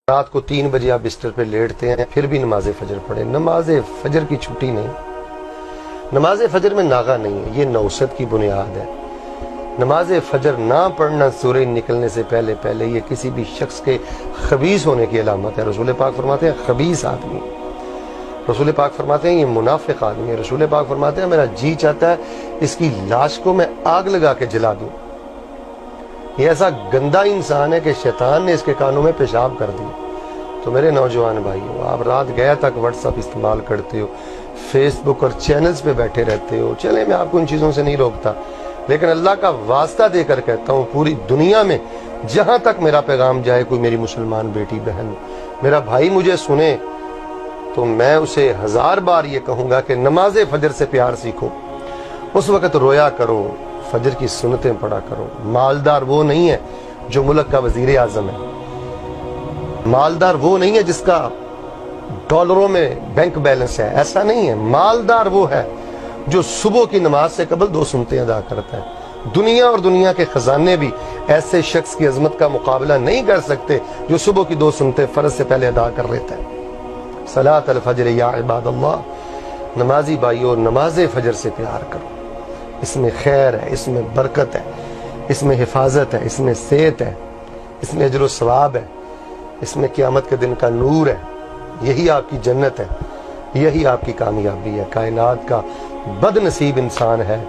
رات کو 3 بجے آپ بستر پہ لیٹتے ہیں پھر بھی نماز فجر پڑھیں. نماز فجر کی چھٹی نہیں, نماز فجر میں ناغہ نہیں ہے, یہ نوست کی بنیاد ہے. نماز فجر نہ پڑھنا سورج نکلنے سے پہلے یہ کسی بھی شخص کے خبیث ہونے کی علامت ہے. رسول پاک فرماتے ہیں خبیث آدمی, رسول پاک فرماتے ہیں یہ منافق آدمی ہے. رسول پاک فرماتے ہیں میرا جی چاہتا ہے اس کی لاش کو میں آگ لگا کے جلا دوں. یہ ایسا گندا انسان ہے کہ شیطان نے اس کے کانوں میں پیشاب کر دیا. تو میرے نوجوان بھائیو, آپ رات گیا تک واٹس ایپ استعمال کرتے ہو, فیس بک اور چینلز پہ بیٹھے رہتے ہو. چلیں میں آپ کو ان چیزوں سے نہیں روکتا, لیکن اللہ کا واسطہ دے کر کہتا ہوں پوری دنیا میں جہاں تک میرا پیغام جائے, کوئی میری مسلمان بیٹی بہن میرا بھائی مجھے سنے تو میں اسے 1000 بار یہ کہوں گا کہ نماز فجر سے پیار سیکھو. اس وقت رویا کرو, فجر کی سنتیں پڑھا کرو. مالدار وہ نہیں ہے جو ملک کا وزیر اعظم ہے, مالدار وہ نہیں ہے جس کا ڈالروں میں بینک بیلنس ہے, ایسا نہیں ہے. مالدار وہ ہے جو صبح کی نماز سے قبل 2 سنتیں ادا کرتا ہے. دنیا اور دنیا کے خزانے بھی ایسے شخص کی عظمت کا مقابلہ نہیں کر سکتے جو صبح کی 2 سنتیں فرض سے پہلے ادا کر لیتا ہے. صلاۃ الفجر یا عباد اللہ, نمازی بھائیو نماز فجر سے پیار کرو. اس میں خیر ہے, اس میں برکت ہے, اس میں حفاظت ہے, اس میں صحت ہے, اس میں اجر و ثواب ہے, اس میں قیامت کے دن کا نور ہے. یہی آپ کی جنت ہے, یہی آپ کی کامیابی ہے. کائنات کا بد نصیب انسان ہے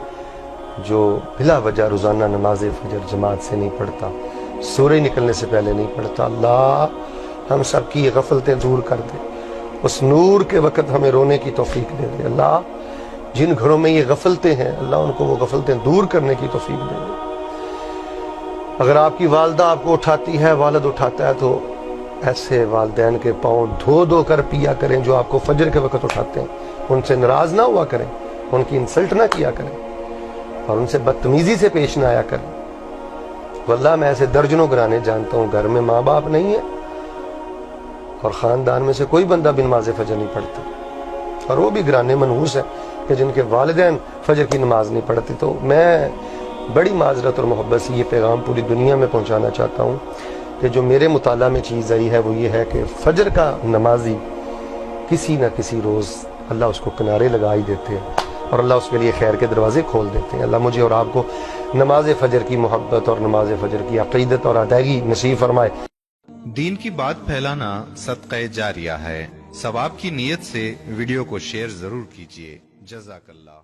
جو بلا وجہ روزانہ نماز فجر جماعت سے نہیں پڑھتا, سورج نکلنے سے پہلے نہیں پڑھتا. اللہ ہم سب کی یہ غفلتیں دور کر دے, اس نور کے وقت ہمیں رونے کی توفیق دے دے. اللہ جن گھروں میں یہ غفلتیں ہیں اللہ ان کو وہ غفلتیں دور کرنے کی توفیق دے دے. اگر آپ کی والدہ آپ کو اٹھاتی ہے, والد اٹھاتا ہے, تو ایسے والدین کے پاؤں دھو کر پیا کریں جو آپ کو فجر کے وقت اٹھاتے ہیں. ان سے ناراض نہ ہوا کریں, ان کی انسلٹ نہ کیا کریں, اور ان سے بدتمیزی سے پیش نہ آیا کریں. واللہ میں ایسے درجنوں گھرانے جانتا ہوں گھر میں ماں باپ نہیں ہے اور خاندان میں سے کوئی بندہ بھی نماز فجر نہیں پڑھتا, اور وہ بھی گھرانے منحوس ہیں کہ جن کے والدین فجر کی نماز نہیں پڑھتے. تو میں بڑی معذرت اور محبت سے یہ پیغام پوری دنیا میں پہنچانا چاہتا ہوں کہ جو میرے مطالعہ میں چیز آئی ہے وہ یہ ہے کہ فجر کا نمازی کسی نہ کسی روز اللہ اس کو کنارے لگا ہی دیتے ہیں اور اللہ اس کے لیے خیر کے دروازے کھول دیتے ہیں. اللہ مجھے اور آپ کو نماز فجر کی محبت اور نماز فجر کی عقیدت اور ادائیگی نصیب فرمائے. دین کی بات پھیلانا صدقہ جاریہ ہے. ثواب کی نیت سے ویڈیو کو شیئر ضرور کیجیے. جزاک اللہ.